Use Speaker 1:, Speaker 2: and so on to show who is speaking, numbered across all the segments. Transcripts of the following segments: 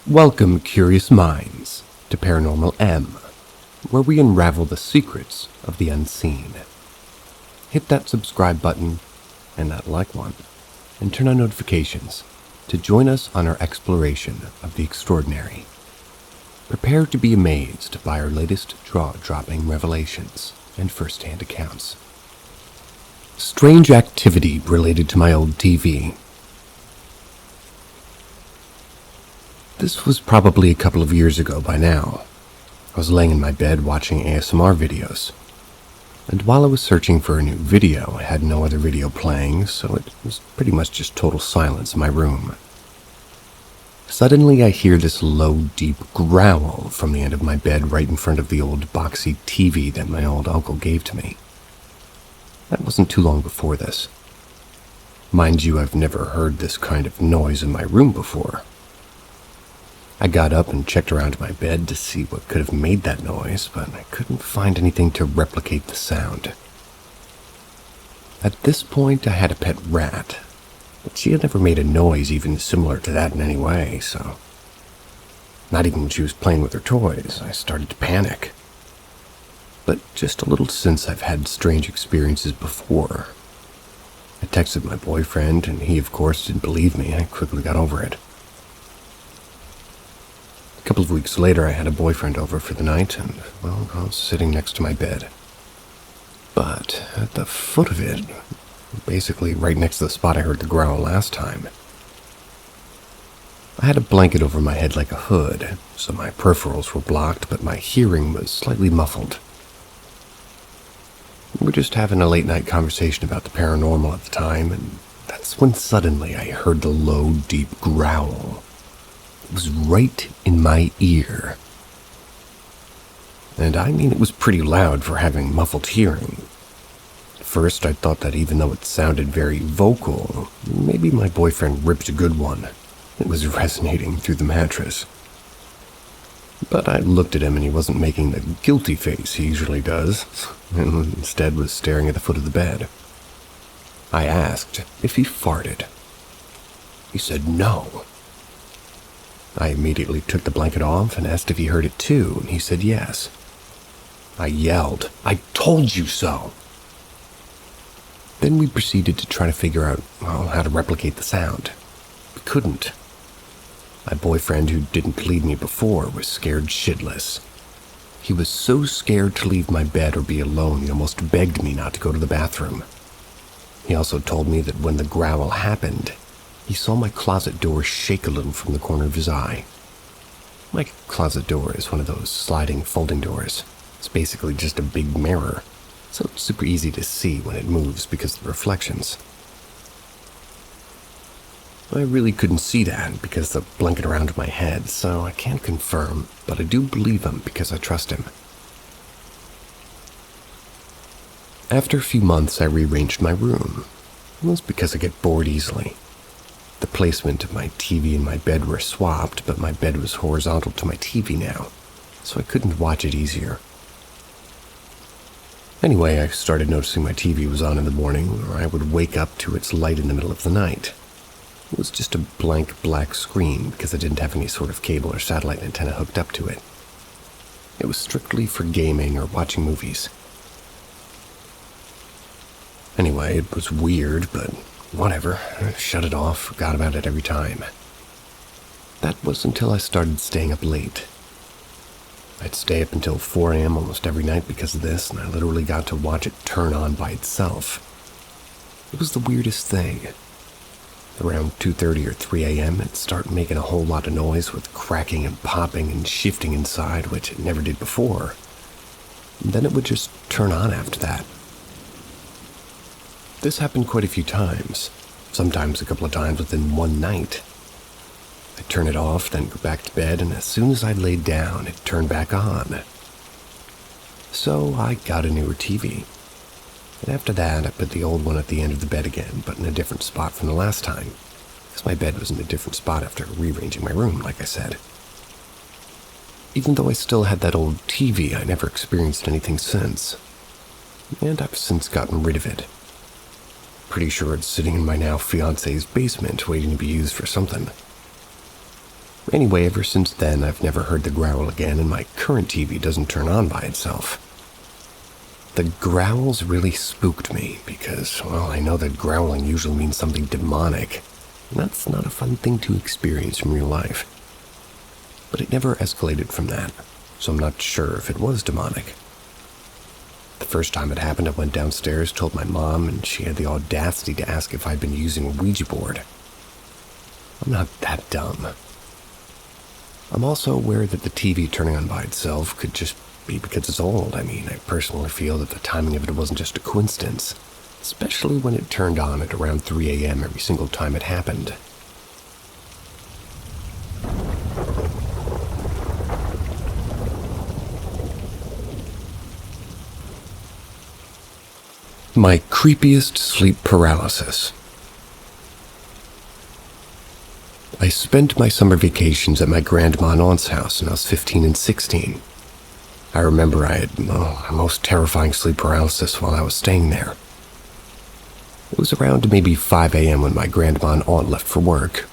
Speaker 1: Welcome, curious minds, to Paranormal M, where we unravel the secrets of the unseen. Hit that subscribe button and that like one, and turn on notifications to join us on our exploration of the extraordinary. Prepare to be amazed by our latest jaw-dropping revelations and first-hand accounts. Strange activity related to my old TV. This was probably a couple of years ago by now. I was laying in my bed watching ASMR videos. And while I was searching for a new video, I had no other video playing, so it was pretty much just total silence in my room. Suddenly I hear this low, deep growl from the end of my bed right in front of the old boxy TV that my old uncle gave to me. That wasn't too long before this. Mind you, I've never heard this kind of noise in my room before. I got up and checked around my bed to see what could have made that noise, but I couldn't find anything to replicate the sound. At this point, I had a pet rat, but she had never made a noise even similar to that in any way, so not even when she was playing with her toys, I started to panic. But just a little since I've had strange experiences before. I texted my boyfriend, and he, of course, didn't believe me. I quickly got over it. A couple of weeks later, I had a boyfriend over for the night, and, well, I was sitting next to my bed. But at the foot of it, basically right next to the spot I heard the growl last time, I had a blanket over my head like a hood, so my peripherals were blocked, but my hearing was slightly muffled. We were just having a late-night conversation about the paranormal at the time, and that's when suddenly I heard the low, deep growl. It was right in my ear. And I mean, it was pretty loud for having muffled hearing. At first, I thought that even though it sounded very vocal, maybe my boyfriend ripped a good one. It was resonating through the mattress. But I looked at him and he wasn't making the guilty face he usually does, and instead was staring at the foot of the bed. I asked if he farted. He said no. I immediately took the blanket off and asked if he heard it too, and he said yes. I yelled, "I told you so!" Then we proceeded to try to figure out, how to replicate the sound. We couldn't. My boyfriend, who didn't believe me before, was scared shitless. He was so scared to leave my bed or be alone, he almost begged me not to go to the bathroom. He also told me that when the growl happened, he saw my closet door shake a little from the corner of his eye. My closet door is one of those sliding folding doors. It's basically just a big mirror, so it's super easy to see when it moves because of the reflections. I really couldn't see that because of the blanket around my head, so I can't confirm, but I do believe him because I trust him. After a few months, I rearranged my room. It was because I get bored easily. The placement of my TV and my bed were swapped, but my bed was horizontal to my TV now, so I couldn't watch it easier. Anyway, I started noticing my TV was on in the morning, or I would wake up to its light in the middle of the night. It was just a blank black screen because I didn't have any sort of cable or satellite antenna hooked up to it. It was strictly for gaming or watching movies. Anyway, it was weird, but whatever. I shut it off, forgot about it every time. That was until I started staying up late. I'd stay up until 4 a.m. almost every night because of this, and I literally got to watch it turn on by itself. It was the weirdest thing. Around 2:30 or 3 a.m., it'd start making a whole lot of noise with cracking and popping and shifting inside, which it never did before. And then it would just turn on after that. This happened quite a few times, sometimes a couple of times within one night. I'd turn it off, then go back to bed, and as soon as I laid down, it turned back on. So I got a newer TV. And after that, I put the old one at the end of the bed again, but in a different spot from the last time, because my bed was in a different spot after rearranging my room, like I said. Even though I still had that old TV, I never experienced anything since. And I've since gotten rid of it. Pretty sure it's sitting in my now fiancé's basement waiting to be used for something. Anyway, ever since then, I've never heard the growl again, and my current TV doesn't turn on by itself. The growls really spooked me because, well, I know that growling usually means something demonic, and that's not a fun thing to experience in real life. But it never escalated from that, so I'm not sure if it was demonic. The first time it happened, I went downstairs, told my mom, and she had the audacity to ask if I'd been using a Ouija board. I'm not that dumb. I'm also aware that the TV turning on by itself could just be because it's old. I mean, I personally feel that the timing of it wasn't just a coincidence, especially when it turned on at around 3 a.m. every single time it happened. My creepiest sleep paralysis. I spent my summer vacations at my grandma and aunt's house when I was 15 and 16. I remember I had a most terrifying sleep paralysis while I was staying there. It was around maybe 5 a.m. when my grandma and aunt left for work.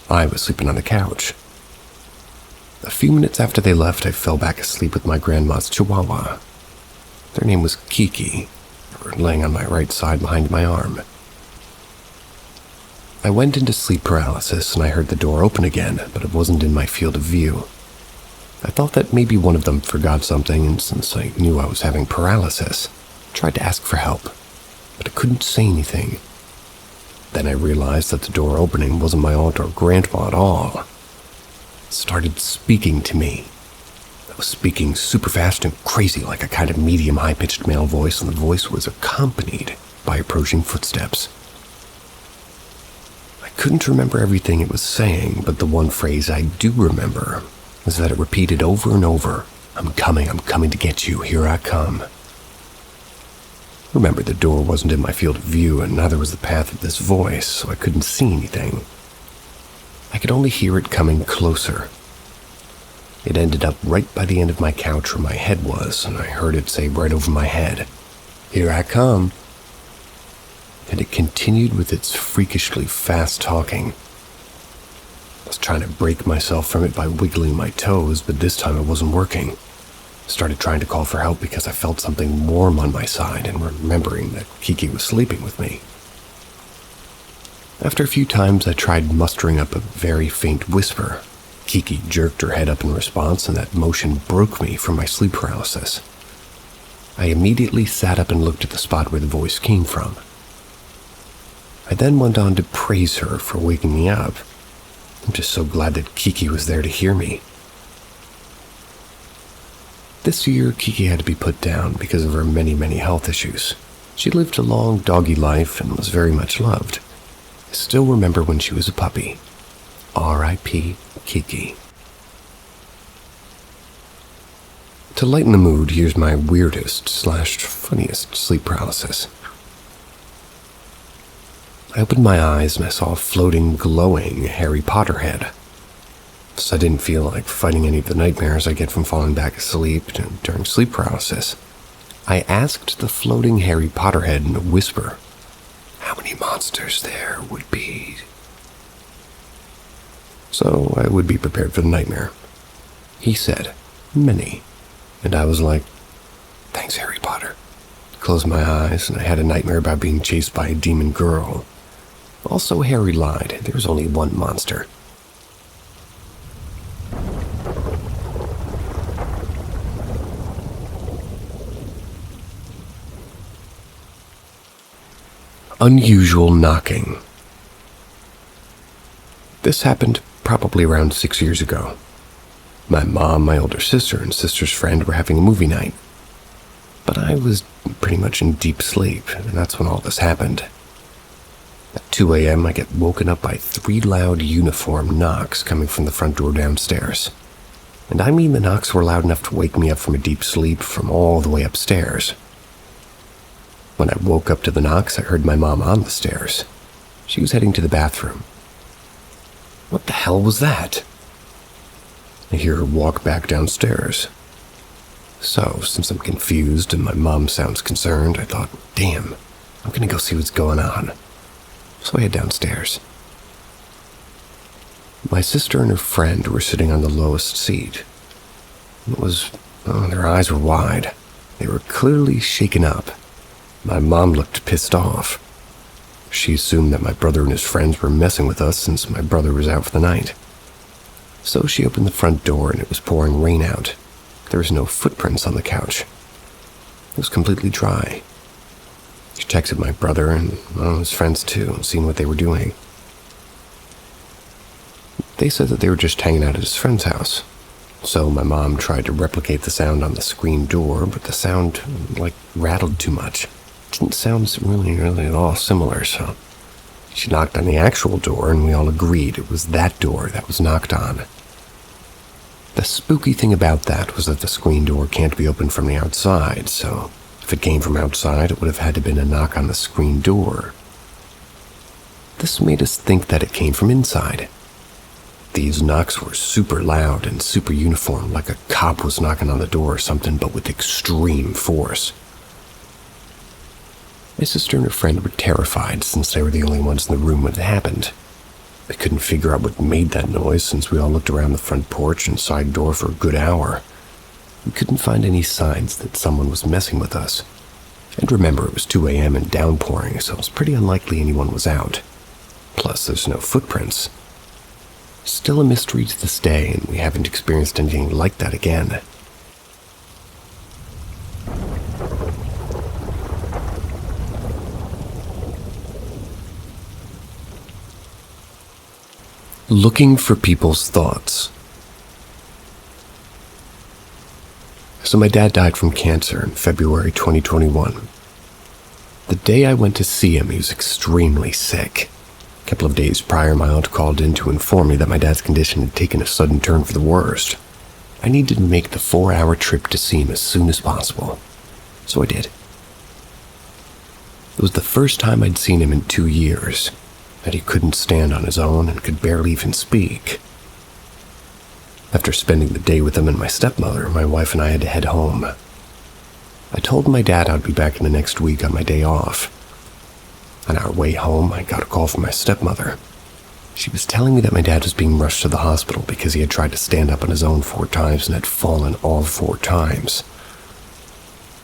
Speaker 1: I was sleeping on the couch. A few minutes after they left, I fell back asleep with my grandma's chihuahua. Their name was Kiki. Laying on my right side behind my arm. I went into sleep paralysis and I heard the door open again, but it wasn't in my field of view. I thought that maybe one of them forgot something, and since I knew I was having paralysis, I tried to ask for help, but I couldn't say anything. Then I realized that the door opening wasn't my aunt or grandma at all. It started speaking to me. I was speaking super fast and crazy, like a kind of medium high-pitched male voice, and the voice was accompanied by approaching footsteps. I couldn't remember everything it was saying, but the one phrase I do remember was that it repeated over and over, I'm coming to get you, here I come." Remember, the door wasn't in my field of view, and neither was the path of this voice, so I couldn't see anything. I could only hear it coming closer. It ended up right by the end of my couch where my head was, and I heard it say right over my head, "Here I come." And it continued with its freakishly fast talking. I was trying to break myself from it by wiggling my toes, but this time it wasn't working. I started trying to call for help because I felt something warm on my side and remembering that Kiki was sleeping with me. After a few times, I tried mustering up a very faint whisper. Kiki jerked her head up in response, and that motion broke me from my sleep paralysis. I immediately sat up and looked at the spot where the voice came from. I then went on to praise her for waking me up. I'm just so glad that Kiki was there to hear me. This year, Kiki had to be put down because of her many, many health issues. She lived a long, doggy life and was very much loved. I still remember when she was a puppy. R.I.P. Kiki. To lighten the mood, here's my weirdest/funniest sleep paralysis. I opened my eyes and I saw a floating, glowing Harry Potter head. So I didn't feel like fighting any of the nightmares I get from falling back asleep during sleep paralysis. I asked the floating Harry Potter head in a whisper, how many monsters there would be, so I would be prepared for the nightmare. He said, many, and I was like, thanks, Harry Potter. Closed my eyes, and I had a nightmare about being chased by a demon girl. Also, Harry lied. There was only one monster. Unusual knocking. This happened probably around 6 years ago. My mom, my older sister, and sister's friend were having a movie night. But I was pretty much in deep sleep, and that's when all this happened. At 2 a.m., I get woken up by 3 loud uniform knocks coming from the front door downstairs. And I mean the knocks were loud enough to wake me up from a deep sleep from all the way upstairs. When I woke up to the knocks, I heard my mom on the stairs. She was heading to the bathroom. What the hell was that? I hear her walk back downstairs. So, since I'm confused and my mom sounds concerned, I thought, damn, I'm gonna go see what's going on. So I head downstairs. My sister and her friend were sitting on the lowest seat. Their eyes were wide. They were clearly shaken up. My mom looked pissed off. She assumed that my brother and his friends were messing with us since my brother was out for the night. So she opened the front door and it was pouring rain out. There was no footprints on the couch. It was completely dry. She texted my brother and his friends too, seeing what they were doing. They said that they were just hanging out at his friend's house. So my mom tried to replicate the sound on the screen door, but the sound, rattled too much. It didn't sound really at all similar, so she knocked on the actual door and we all agreed it was that door that was knocked on. The spooky thing about that was that the screen door can't be opened from the outside, so if it came from outside, it would have had to have been a knock on the screen door. This made us think that it came from inside. These knocks were super loud and super uniform, like a cop was knocking on the door or something, but with extreme force. My sister and her friend were terrified since they were the only ones in the room when it happened. They couldn't figure out what made that noise since we all looked around the front porch and side door for a good hour. We couldn't find any signs that someone was messing with us. And remember, it was 2 a.m. and downpouring, so it was pretty unlikely anyone was out. Plus, there's no footprints. Still a mystery to this day, and we haven't experienced anything like that again. Looking for people's thoughts. So my dad died from cancer in February 2021. The day I went to see him, he was extremely sick. A couple of days prior, my aunt called in to inform me that my dad's condition had taken a sudden turn for the worst. I needed to make the 4-hour trip to see him as soon as possible. So I did. It was the first time I'd seen him in 2 years, that he couldn't stand on his own and could barely even speak. After spending the day with him and my stepmother, my wife and I had to head home. I told my dad I'd be back in the next week on my day off. On our way home, I got a call from my stepmother. She was telling me that my dad was being rushed to the hospital because he had tried to stand up on his own 4 times and had fallen all 4 times.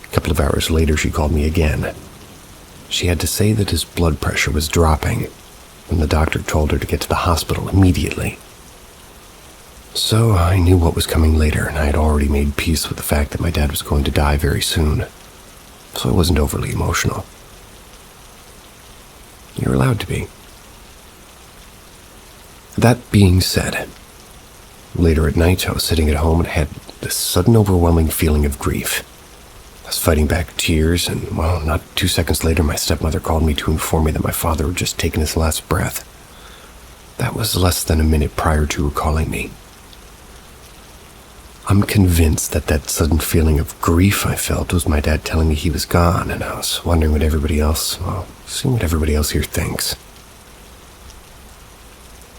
Speaker 1: A couple of hours later, she called me again. She had to say that his blood pressure was dropping, and the doctor told her to get to the hospital immediately. So I knew what was coming later, and I had already made peace with the fact that my dad was going to die very soon, so I wasn't overly emotional. You're allowed to be. That being said, later at night I was sitting at home and had this sudden overwhelming feeling of grief. I was fighting back tears, and not 2 seconds later my stepmother called me to inform me that my father had just taken his last breath. That was less than a minute prior to her calling me. I'm convinced that that sudden feeling of grief I felt was my dad telling me he was gone, and I was wondering what seeing what everybody else here thinks.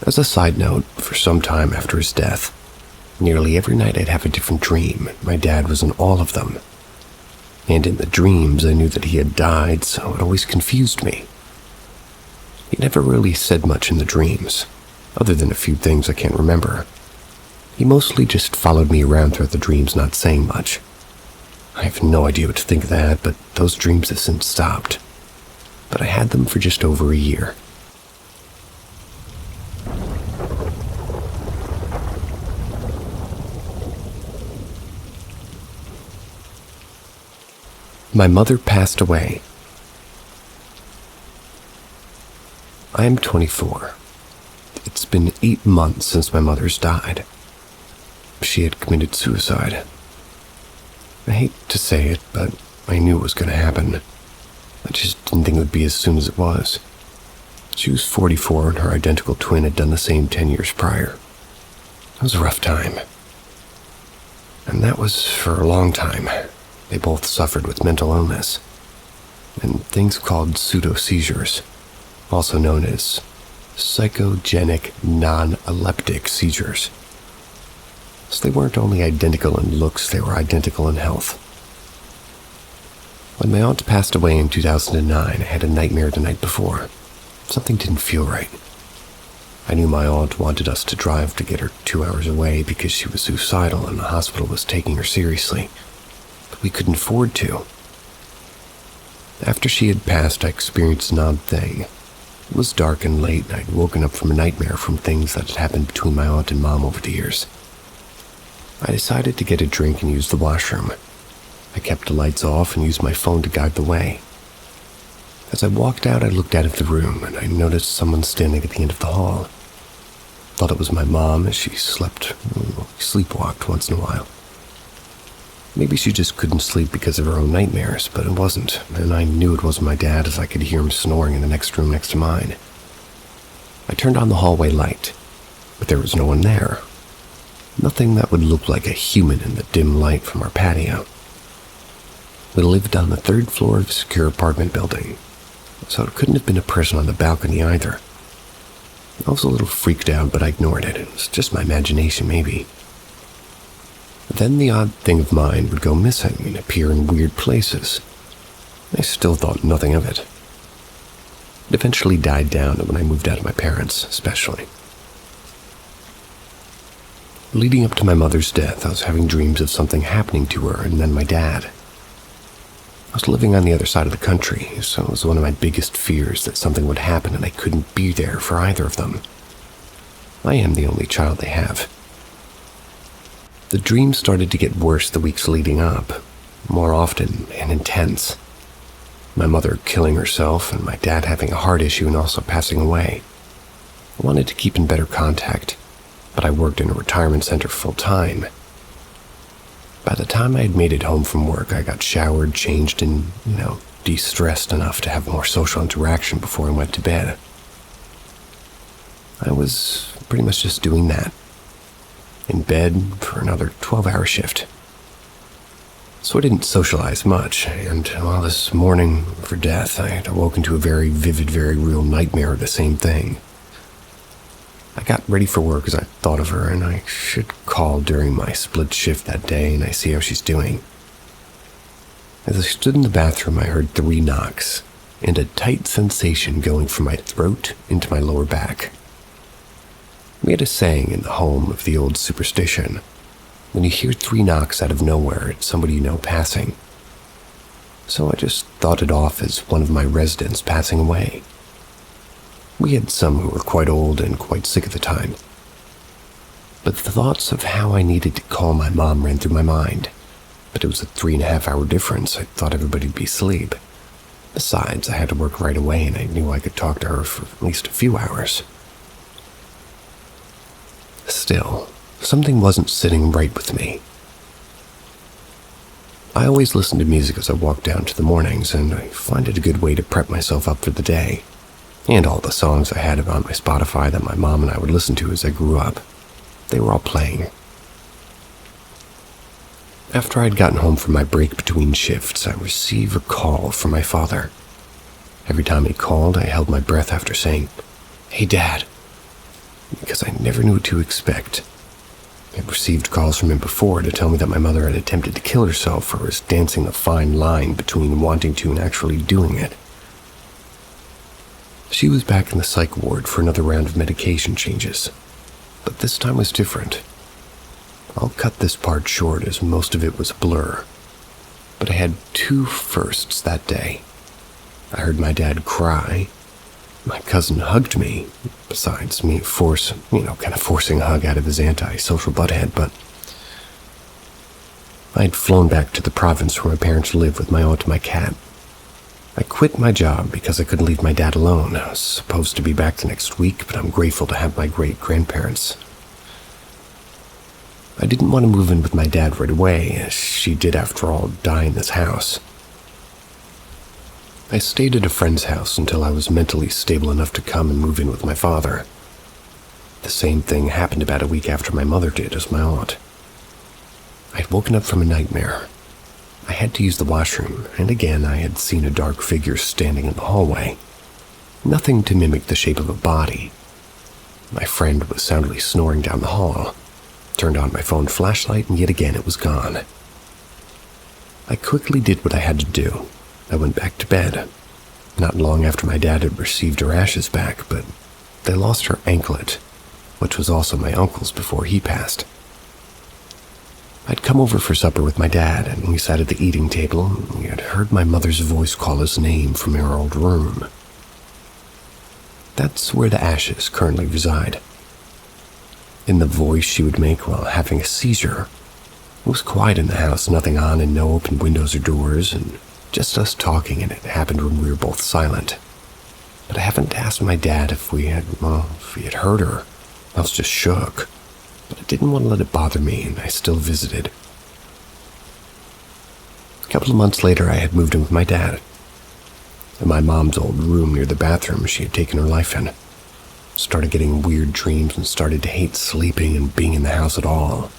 Speaker 1: As a side note, for some time after his death, nearly every night I'd have a different dream. My dad was in all of them. And in the dreams, I knew that he had died, so it always confused me. He never really said much in the dreams, other than a few things I can't remember. He mostly just followed me around throughout the dreams, not saying much. I have no idea what to think of that, but those dreams have since stopped. But I had them for just over a year. My mother passed away. I am 24. It's been 8 months since my mother's died. She had committed suicide. I hate to say it, but I knew it was going to happen. I just didn't think it would be as soon as it was. She was 44 and her identical twin had done the same 10 years prior. It was a rough time. And that was for a long time. They both suffered with mental illness and things called pseudo-seizures, also known as psychogenic non-epileptic seizures. So they weren't only identical in looks, they were identical in health. When my aunt passed away in 2009, I had a nightmare the night before. Something didn't feel right. I knew my aunt wanted us to drive to get her 2 hours away because she was suicidal and the hospital was taking her seriously, but we couldn't afford to. After she had passed, I experienced an odd thing. It was dark and late, and I'd woken up from a nightmare from things that had happened between my aunt and mom over the years. I decided to get a drink and use the washroom. I kept the lights off and used my phone to guide the way. As I walked out, I looked out of the room, and I noticed someone standing at the end of the hall. Thought it was my mom as she sleepwalked once in a while. Maybe she just couldn't sleep because of her own nightmares, but it wasn't, and I knew it wasn't my dad as I could hear him snoring in the next room next to mine. I turned on the hallway light, but there was no one there. Nothing that would look like a human in the dim light from our patio. We lived on the 3rd floor of a secure apartment building, so it couldn't have been a person on the balcony either. I was a little freaked out, but I ignored it. It was just my imagination, maybe. Then the odd thing of mine would go missing and appear in weird places. I still thought nothing of it. It eventually died down when I moved out of my parents, especially. Leading up to my mother's death, I was having dreams of something happening to her and then my dad. I was living on the other side of the country, so it was one of my biggest fears that something would happen and I couldn't be there for either of them. I am the only child they have. The dreams started to get worse the weeks leading up, more often and intense. My mother killing herself and my dad having a heart issue and also passing away. I wanted to keep in better contact, but I worked in a retirement center full-time. By the time I had made it home from work, I got showered, changed, and, de-stressed enough to have more social interaction before I went to bed. I was pretty much just doing that. In bed for another 12-hour shift. So I didn't socialize much, and this morning for death, I had awoken to a very vivid, very real nightmare of the same thing. I got ready for work as I thought of her, and I should call during my split shift that day and I see how she's doing. As I stood in the bathroom, I heard 3 knocks, and a tight sensation going from my throat into my lower back. We had a saying in the home of the old superstition. When you hear 3 knocks out of nowhere, it's somebody you know passing. So I just thought it off as one of my residents passing away. We had some who were quite old and quite sick at the time. But the thoughts of how I needed to call my mom ran through my mind. But it was a 3.5-hour difference. I thought everybody'd be asleep. Besides, I had to work right away and I knew I could talk to her for at least a few hours. Still, something wasn't sitting right with me. I always listen to music as I walk down to the mornings, and I find it a good way to prep myself up for the day. And all the songs I had on my Spotify that my mom and I would listen to as I grew up, they were all playing. After I'd gotten home from my break between shifts, I received a call from my father. Every time he called, I held my breath after saying, "Hey, Dad," because I never knew what to expect. I'd received calls from him before to tell me that my mother had attempted to kill herself or was dancing a fine line between wanting to and actually doing it. She was back in the psych ward for another round of medication changes, but this time was different. I'll cut this part short as most of it was a blur, but I had 2 firsts that day. I heard my dad cry. My cousin hugged me, besides me forcing a hug out of his anti-social butthead, but I had flown back to the province where my parents lived with my aunt and my cat. I quit my job because I couldn't leave my dad alone. I was supposed to be back the next week, but I'm grateful to have my great-grandparents. I didn't want to move in with my dad right away, as she did, after all, die in this house. I stayed at a friend's house until I was mentally stable enough to come and move in with my father. The same thing happened about a week after my mother did as my aunt. I'd woken up from a nightmare. I had to use the washroom, and again I had seen a dark figure standing in the hallway. Nothing to mimic the shape of a body. My friend was soundly snoring down the hall. Turned on my phone flashlight, and yet again it was gone. I quickly did what I had to do. I went back to bed. Not long after my dad had received her ashes back, but they lost her anklet, which was also my uncle's before he passed. I'd come over for supper with my dad, and we sat at the eating table, and we had heard my mother's voice call his name from our old room. That's where the ashes currently reside. In the voice she would make while having a seizure. It was quiet in the house, nothing on and no open windows or doors, and just us talking, and it happened when we were both silent. But I haven't asked my dad if he had heard her. I was just shook. But I didn't want to let it bother me, and I still visited. A couple of months later, I had moved in with my dad. In my mom's old room near the bathroom she had taken her life in. Started getting weird dreams and started to hate sleeping and being in the house at all.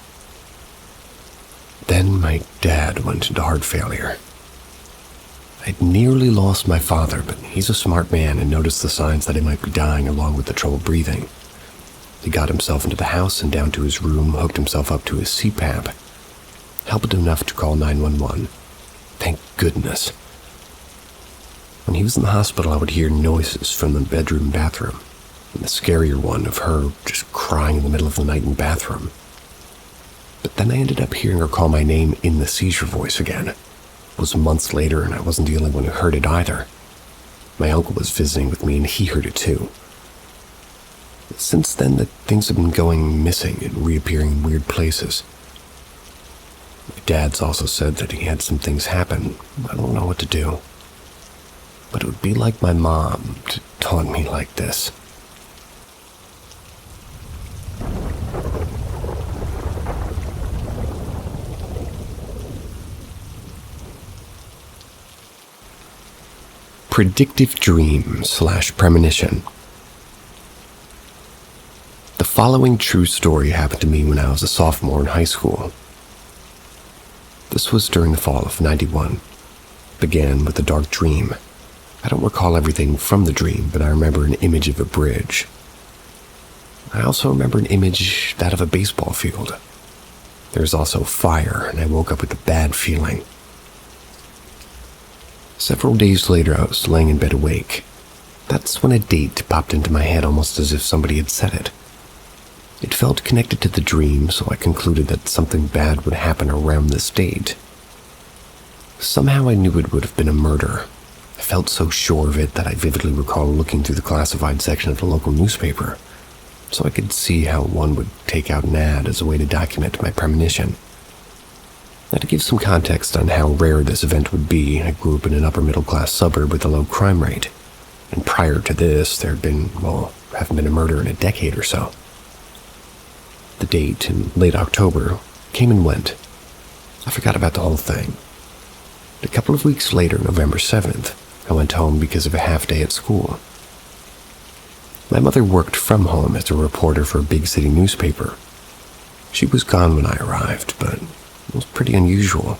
Speaker 1: Then my dad went into heart failure. I'd nearly lost my father, but he's a smart man and noticed the signs that he might be dying along with the trouble breathing. He got himself into the house and down to his room, hooked himself up to his CPAP. Helped enough to call 911. Thank goodness. When he was in the hospital, I would hear noises from the bedroom and bathroom, and the scarier one of her just crying in the middle of the night in the bathroom. But then I ended up hearing her call my name in the seizure voice again. It was months later, and I wasn't the only one who heard it either. My uncle was visiting with me, and he heard it too. Since then, things have been going missing and reappearing in weird places. My dad's also said that he had some things happen. I don't know what to do. But it would be like my mom to taunt me like this. Predictive dream / premonition. The following true story happened to me when I was a sophomore in high school. This was during the fall of '91. Began with a dark dream. I don't recall everything from the dream, but I remember an image of a bridge. I also remember an image, that of a baseball field. There was also fire, and I woke up with a bad feeling. Several days later, I was laying in bed awake. That's when a date popped into my head almost as if somebody had said it. It felt connected to the dream, so I concluded that something bad would happen around this date. Somehow I knew it would have been a murder. I felt so sure of it that I vividly recall looking through the classified section of the local newspaper, so I could see how one would take out an ad as a way to document my premonition. Now, to give some context on how rare this event would be, I grew up in an upper-middle-class suburb with a low crime rate, and prior to this, there had been, haven't been a murder in a decade or so. The date, in late October, came and went. I forgot about the whole thing. A couple of weeks later, November 7th, I went home because of a half-day at school. My mother worked from home as a reporter for a big city newspaper. She was gone when I arrived, but it was pretty unusual.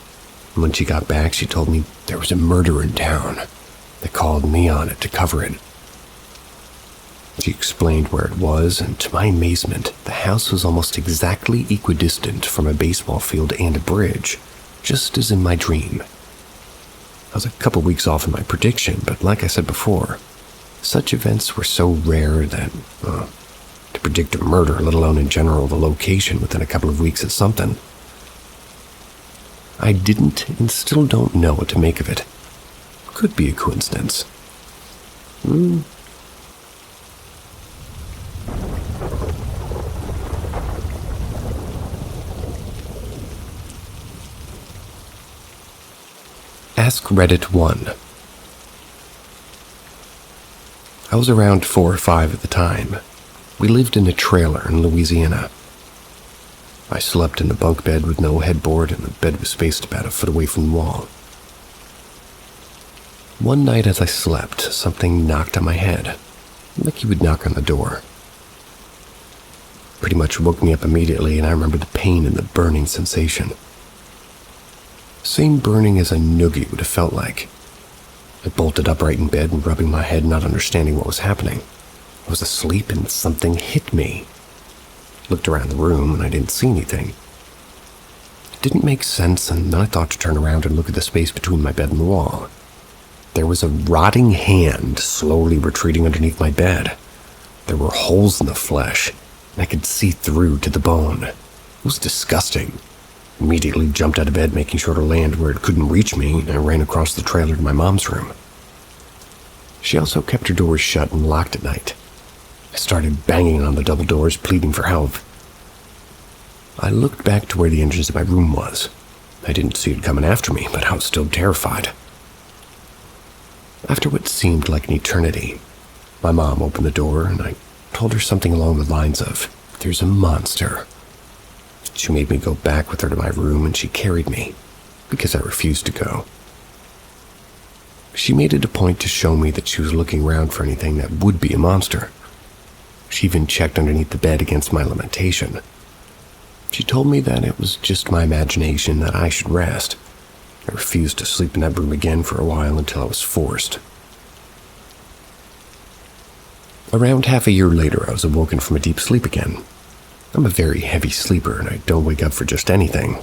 Speaker 1: And when she got back, she told me there was a murder in town. They called me on it to cover it. She explained where it was, and to my amazement, the house was almost exactly equidistant from a baseball field and a bridge, just as in my dream. I was a couple weeks off in my prediction, but like I said before, such events were so rare that, to predict a murder, let alone in general the location within a couple of weeks is something. I didn't and still don't know what to make of it. Could be a coincidence. Ask Reddit 1. I was around 4 or 5 at the time. We lived in a trailer in Louisiana. I slept in a bunk bed with no headboard, and the bed was spaced about a foot away from the wall. One night as I slept, something knocked on my head, like you would knock on the door. Pretty much woke me up immediately, and I remember the pain and the burning sensation. Same burning as a noogie would have felt like. I bolted upright in bed and rubbing my head, not understanding what was happening. I was asleep and something hit me. Looked around the room and I didn't see anything. It didn't make sense, and then I thought to turn around and look at the space between my bed and the wall. There was a rotting hand slowly retreating underneath my bed. There were holes in the flesh, and I could see through to the bone. It was disgusting. Immediately jumped out of bed, making sure to land where it couldn't reach me, and I ran across the trailer to my mom's room. She also kept her doors shut and locked at night. I started banging on the double doors, pleading for help. I looked back to where the entrance to my room was. I didn't see it coming after me, but I was still terrified. After what seemed like an eternity, my mom opened the door and I told her something along the lines of, "There's a monster." She made me go back with her to my room and she carried me, because I refused to go. She made it a point to show me that she was looking around for anything that would be a monster. She even checked underneath the bed against my lamentation. She told me that it was just my imagination, that I should rest. I refused to sleep in that room again for a while until I was forced. Around half a year later, I was awoken from a deep sleep again. I'm a very heavy sleeper and I don't wake up for just anything.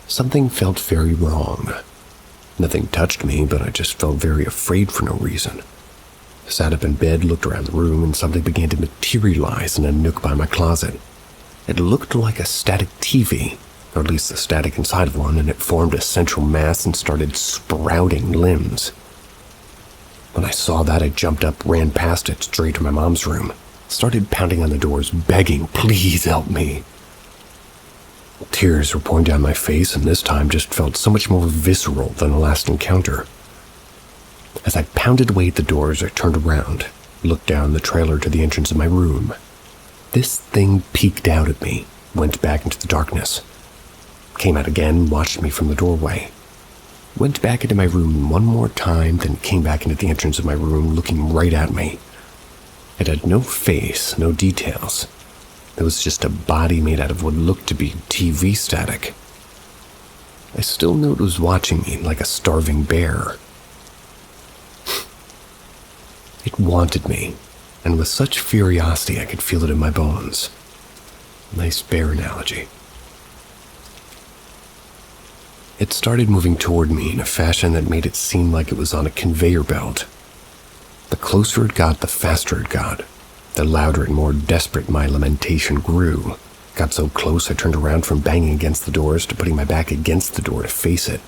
Speaker 1: Something felt very wrong. Nothing touched me, but I just felt very afraid for no reason. I sat up in bed, looked around the room, and something began to materialize in a nook by my closet. It looked like a static TV, or at least the static inside of one, and it formed a central mass and started sprouting limbs. When I saw that, I jumped up, ran past it, straight to my mom's room, started pounding on the doors, begging, "Please help me." Tears were pouring down my face, and this time just felt so much more visceral than the last encounter. As I pounded away at the doors, I turned around, looked down the trailer to the entrance of my room. This thing peeked out at me, went back into the darkness, came out again, watched me from the doorway, went back into my room one more time, then came back into the entrance of my room, looking right at me. It had no face, no details. It was just a body made out of what looked to be TV static. I still knew it was watching me like a starving bear. It wanted me, and with such curiosity I could feel it in my bones. Nice bear analogy. It started moving toward me in a fashion that made it seem like it was on a conveyor belt. The closer it got, the faster it got. The louder and more desperate my lamentation grew. Got so close I turned around from banging against the doors to putting my back against the door to face it.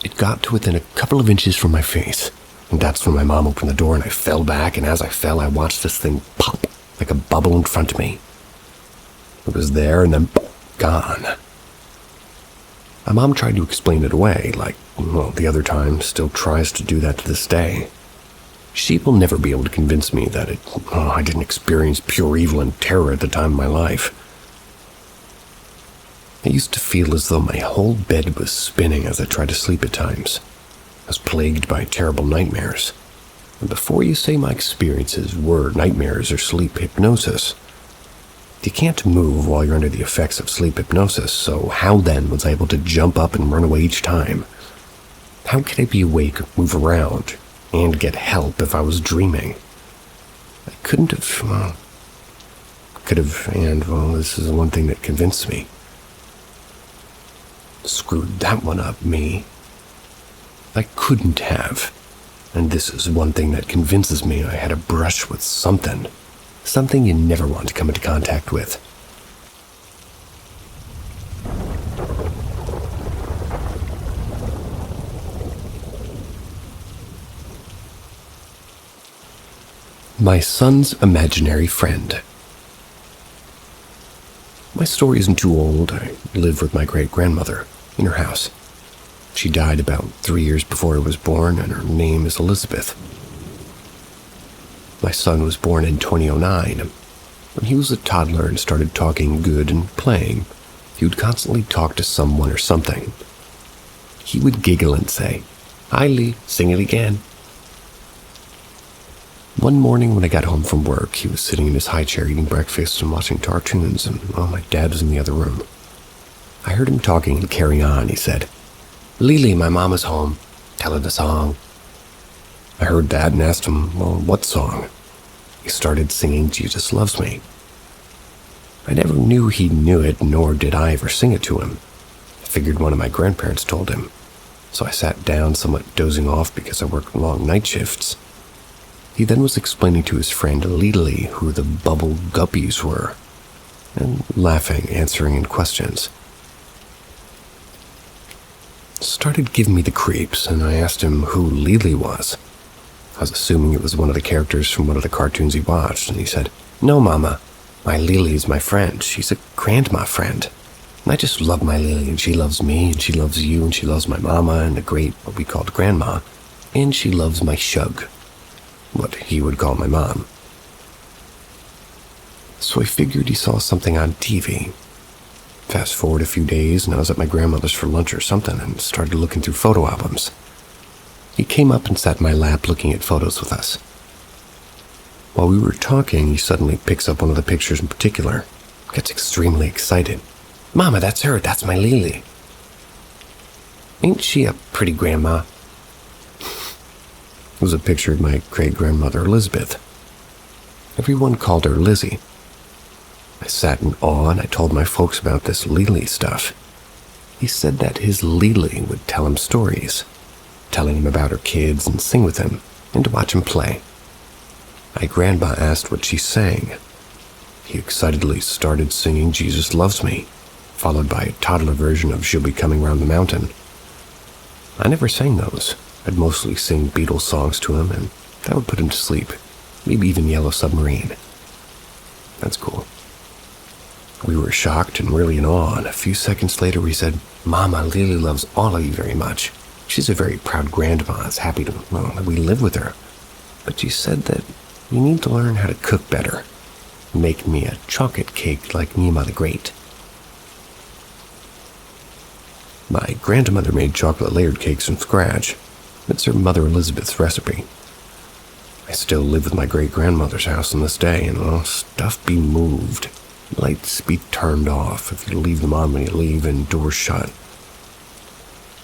Speaker 1: It got to within a couple of inches from my face, and that's when my mom opened the door and I fell back, and as I fell I watched this thing pop like a bubble in front of me. It was there and then gone. My mom tried to explain it away, like, well, the other time, still tries to do that to this day. She will never be able to convince me that I didn't experience pure evil and terror at the time of my life. I used to feel as though my whole bed was spinning as I tried to sleep at times. I was plagued by terrible nightmares. And before you say my experiences were nightmares or sleep hypnosis, you can't move while you're under the effects of sleep hypnosis, so how then was I able to jump up and run away each time? How could I be awake, move around, and get help if I was dreaming? I couldn't have, this is the one thing that convinced me. Screwed that one up, me. I couldn't have. And this is one thing that convinces me I had a brush with something. Something you never want to come into contact with. My son's imaginary friend. My story isn't too old. I live with my great-grandmother in her house. She died about 3 years before I was born, and her name is Elizabeth. My son was born in 2009. When he was a toddler and started talking good and playing, he would constantly talk to someone or something. He would giggle and say, "Hi, Lee, sing it again." One morning when I got home from work, he was sitting in his high chair eating breakfast and watching cartoons, and my dad was in the other room. I heard him talking and carrying on. He said, "Lily, my mom is home. Tell her the song." I heard that and asked him, well, what song? He started singing Jesus Loves Me. I never knew he knew it, nor did I ever sing it to him. I figured one of my grandparents told him, so I sat down somewhat dozing off because I worked long night shifts. He then was explaining to his friend Lily who the bubble guppies were, and laughing, answering in questions. Started giving me the creeps, and I asked him who Lily was. I was assuming it was one of the characters from one of the cartoons he watched, and he said, "No, Mama, my Lily is my friend. She's a grandma friend. And I just love my Lily, and she loves me, and she loves you, and she loves my mama, and the great, what we called grandma, and she loves my shug," what he would call my mom. So I figured he saw something on TV. Fast forward a few days, and I was at my grandmother's for lunch or something, and started looking through photo albums. He came up and sat in my lap looking at photos with us. While we were talking, he suddenly picks up one of the pictures in particular, gets extremely excited. "Mama, that's her, that's my Lily. Ain't she a pretty grandma?" It was a picture of my great-grandmother Elizabeth. Everyone called her Lizzie. I sat in awe and I told my folks about this Lily stuff. He said that his Lily would tell him stories, telling him about her kids and sing with him, and to watch him play. My grandma asked what she sang. He excitedly started singing Jesus Loves Me, followed by a toddler version of She'll Be Coming Round the Mountain. I never sang those. I'd mostly sing Beatles songs to him, and that would put him to sleep. Maybe even Yellow Submarine. That's cool. We were shocked and really in awe, and a few seconds later we said, "Mama, Lily loves all of you very much. She's a very proud grandma, is happy that we live with her. But she said that you need to learn how to cook better. Make me a chocolate cake like Nima the Great." My grandmother made chocolate layered cakes from scratch. It's her mother Elizabeth's recipe. I still live with my great-grandmother's house on this day, and stuff be moved. Lights be turned off if you leave them on when you leave and doors shut.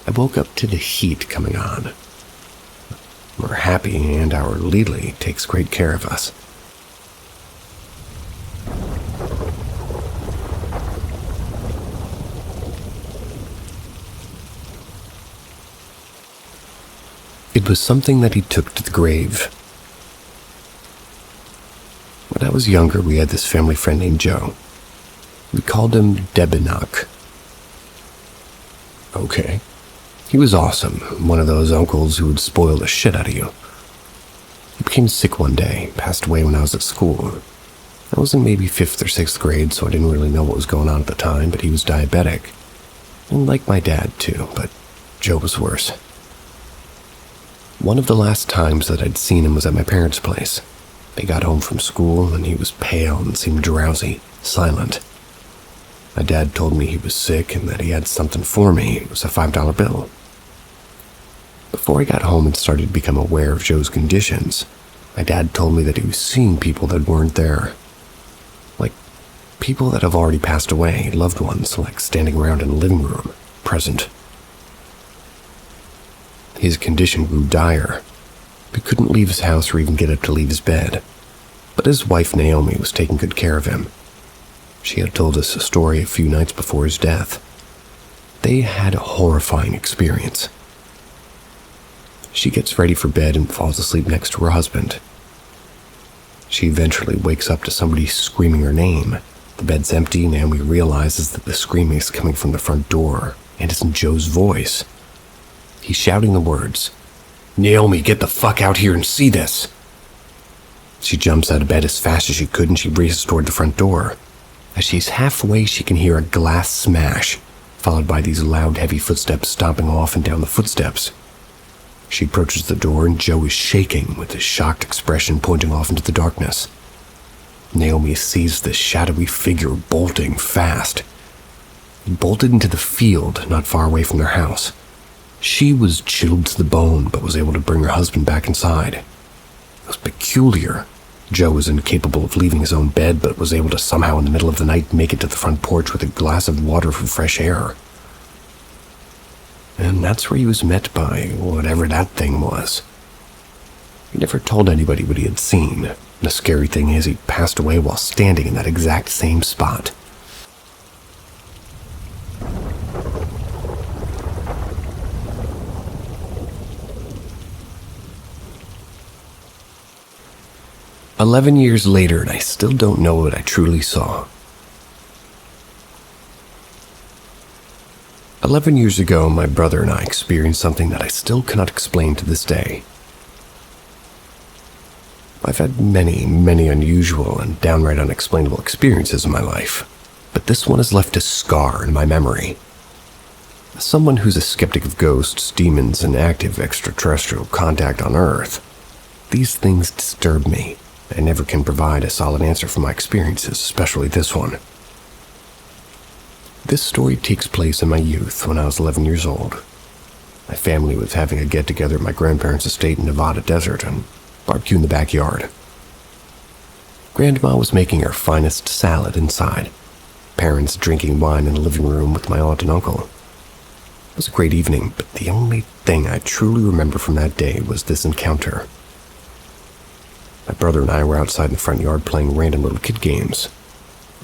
Speaker 1: I woke up to the heat coming on. We're happy, and our Lily takes great care of us. It was something that he took to the grave. When I was younger, we had this family friend named Joe. We called him Debinock. Okay. He was awesome, one of those uncles who would spoil the shit out of you. He became sick one day, passed away when I was at school. I was in maybe 5th or 6th grade, so I didn't really know what was going on at the time, but he was diabetic. And like my dad, too, but Joe was worse. One of the last times that I'd seen him was at my parents' place. They got home from school, and he was pale and seemed drowsy, silent. My dad told me he was sick and that he had something for me. It was a $5 bill. Before I got home and started to become aware of Joe's conditions, my dad told me that he was seeing people that weren't there. Like people that have already passed away, loved ones, like standing around in the living room, present. His condition grew dire. He couldn't leave his house or even get up to leave his bed. But his wife Naomi was taking good care of him. She had told us a story a few nights before his death. They had a horrifying experience. She gets ready for bed and falls asleep next to her husband. She eventually wakes up to somebody screaming her name. The bed's empty, and Naomi realizes that the screaming is coming from the front door, and it's in Joe's voice. He's shouting the words, "Naomi, get the fuck out here and see this!" She jumps out of bed as fast as she could, and she races toward the front door. As she's halfway, she can hear a glass smash, followed by these loud, heavy footsteps stomping off and down the footsteps. She approaches the door, and Joe is shaking with a shocked expression pointing off into the darkness. Naomi sees this shadowy figure bolting fast. He bolted into the field not far away from their house. She was chilled to the bone, but was able to bring her husband back inside. It was peculiar. Joe was incapable of leaving his own bed, but was able to somehow in the middle of the night make it to the front porch with a glass of water for fresh air. And that's where he was met by whatever that thing was. He never told anybody what he had seen. The scary thing is he passed away while standing in that exact same spot. 11 years later, and I still don't know what I truly saw. 11 years ago, my brother and I experienced something that I still cannot explain to this day. I've had many, many unusual and downright unexplainable experiences in my life, but this one has left a scar in my memory. As someone who's a skeptic of ghosts, demons, and active extraterrestrial contact on Earth, these things disturb me. I never can provide a solid answer for my experiences, especially this one. This story takes place in my youth when I was 11 years old. My family was having a get-together at my grandparents' estate in Nevada desert and barbecue in the backyard. Grandma was making her finest salad inside, parents drinking wine in the living room with my aunt and uncle. It was a great evening, but the only thing I truly remember from that day was this encounter. My brother and I were outside in the front yard playing random little kid games.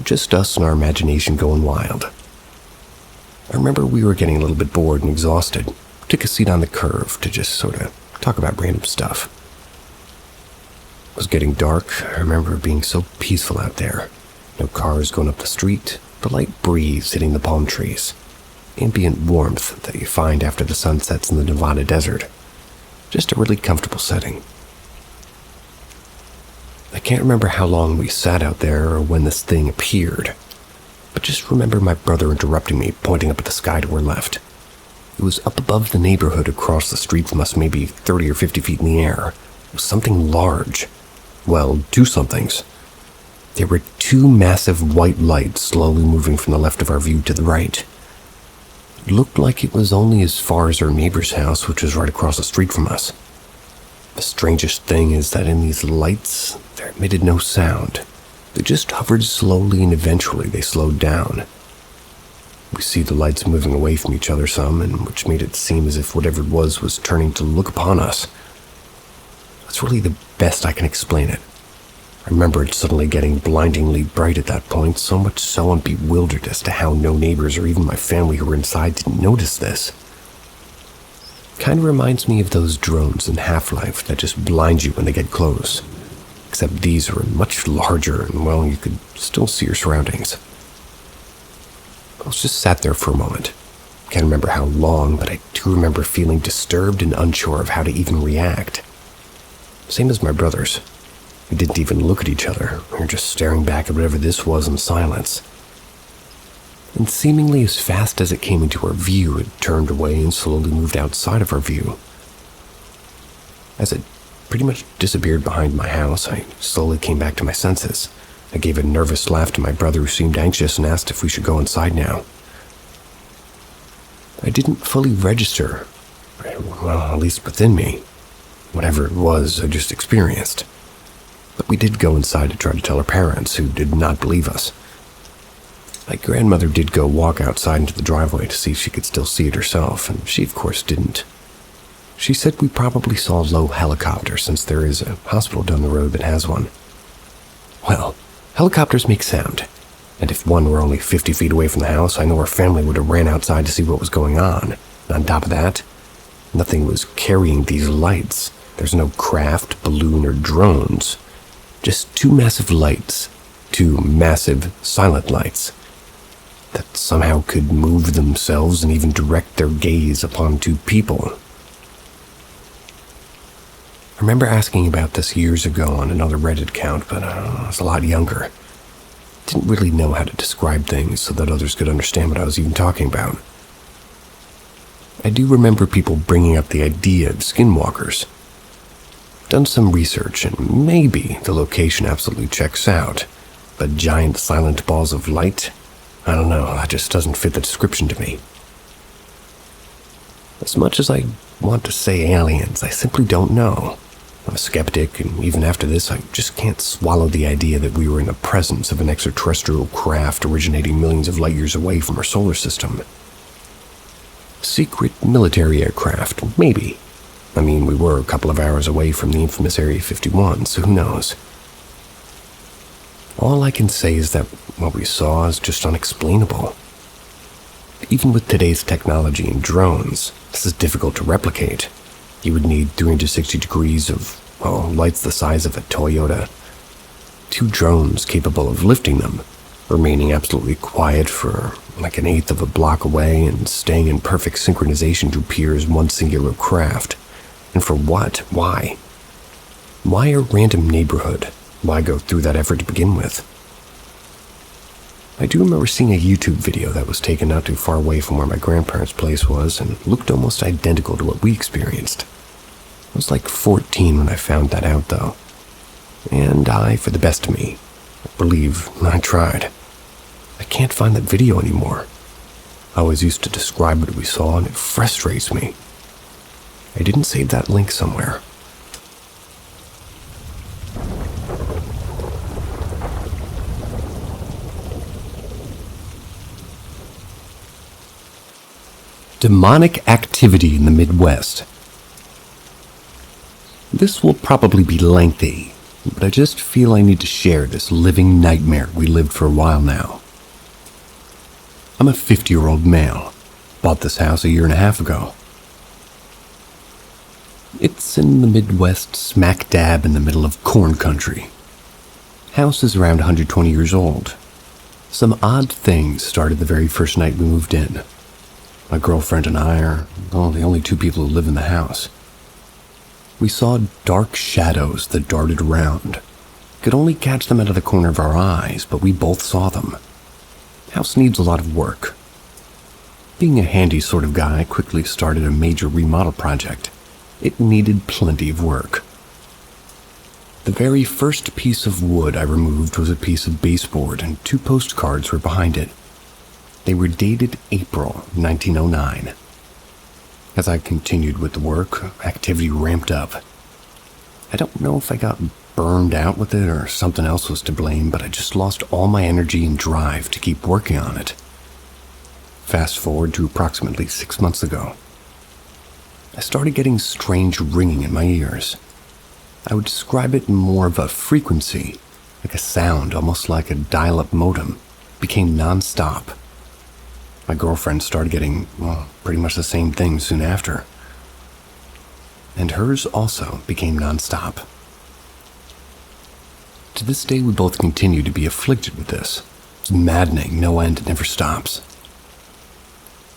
Speaker 1: Just us and our imagination going wild. I remember we were getting a little bit bored and exhausted. Took a seat on the curb to just sort of talk about random stuff. It was getting dark. I remember it being so peaceful out there. No cars going up the street, the light breeze hitting the palm trees. Ambient warmth that you find after the sun sets in the Nevada desert. Just a really comfortable setting. I can't remember how long we sat out there or when this thing appeared, but just remember my brother interrupting me, pointing up at the sky to our left. It was up above the neighborhood across the street from us, maybe 30 or 50 feet in the air. It was something large. Well, two somethings. There were two massive white lights slowly moving from the left of our view to the right. It looked like it was only as far as our neighbor's house, which was right across the street from us. The strangest thing is that in these lights, they emitted no sound. They just hovered slowly and eventually they slowed down. We see the lights moving away from each other some, and which made it seem as if whatever it was turning to look upon us. That's really the best I can explain it. I remember it suddenly getting blindingly bright at that point, so much so I'm bewildered as to how no neighbors or even my family who were inside didn't notice this. Kind of reminds me of those drones in Half-Life that just blind you when they get close. Except these were much larger and, well, you could still see your surroundings. I was just sat there for a moment. Can't remember how long, but I do remember feeling disturbed and unsure of how to even react. Same as my brothers. We didn't even look at each other. We were just staring back at whatever this was in silence. And seemingly as fast as it came into our view, it turned away and slowly moved outside of our view. As it pretty much disappeared behind my house, I slowly came back to my senses. I gave a nervous laugh to my brother, who seemed anxious, and asked if we should go inside now. I didn't fully register, well, at least within me, whatever it was I just experienced. But we did go inside to try to tell our parents, who did not believe us. My grandmother did go walk outside into the driveway to see if she could still see it herself, and she of course didn't. She said we probably saw a low helicopter, since there is a hospital down the road that has one. Well, helicopters make sound, and if one were only 50 feet away from the house, I know our family would have ran outside to see what was going on. And on top of that, nothing was carrying these lights. There's no craft, balloon, or drones. Just two massive lights. Two massive silent lights that somehow could move themselves and even direct their gaze upon two people. I remember asking about this years ago on another Reddit account, but I was a lot younger. Didn't really know how to describe things so that others could understand what I was even talking about. I do remember people bringing up the idea of skinwalkers. Done some research, and maybe the location absolutely checks out, but giant silent balls of light? I don't know, that just doesn't fit the description to me. As much as I want to say aliens, I simply don't know. I'm a skeptic, and even after this, I just can't swallow the idea that we were in the presence of an extraterrestrial craft originating millions of light years away from our solar system. Secret military aircraft, maybe. I mean, we were a couple of hours away from the infamous Area 51, so who knows? All I can say is that what we saw is just unexplainable. Even with today's technology and drones, this is difficult to replicate. You would need 360 degrees of, well, lights the size of a Toyota 2 drones capable of lifting them, remaining absolutely quiet for like 1/8 of a block away and staying in perfect synchronization to appear as one singular craft. And for what? Why? Why a random neighborhood? Why go through that effort to begin with? I do remember seeing a YouTube video that was taken not too far away from where my grandparents' place was and looked almost identical to what we experienced. I was like 14 when I found that out, though. And for the best of me, I believe I tried. I can't find that video anymore. I always used to describe what we saw, and it frustrates me. I didn't save that link somewhere. Demonic activity in the Midwest. This will probably be lengthy, but I just feel I need to share this living nightmare we lived for a while now. I'm a 50-year-old male. Bought this house a 1.5 years ago. It's in the Midwest, smack dab in the middle of corn country. House is around 120 years old. Some odd things started the very first night we moved in. My girlfriend and I are the only 2 people who live in the house. We saw dark shadows that darted around. Could only catch them out of the corner of our eyes, but we both saw them. House needs a lot of work. Being a handy sort of guy, I quickly started a major remodel project. It needed plenty of work. The very first piece of wood I removed was a piece of baseboard, and 2 postcards were behind it. They were dated April 1909. As I continued with the work, activity ramped up. I don't know if I got burned out with it or something else was to blame, but I just lost all my energy and drive to keep working on it. Fast forward to approximately 6 months ago. I started getting strange ringing in my ears. I would describe it more of a frequency, like a sound, almost like a dial-up modem, became non-stop. My girlfriend started getting, pretty much the same thing soon after. And hers also became non-stop. To this day, we both continue to be afflicted with this. It's maddening, no end, it never stops.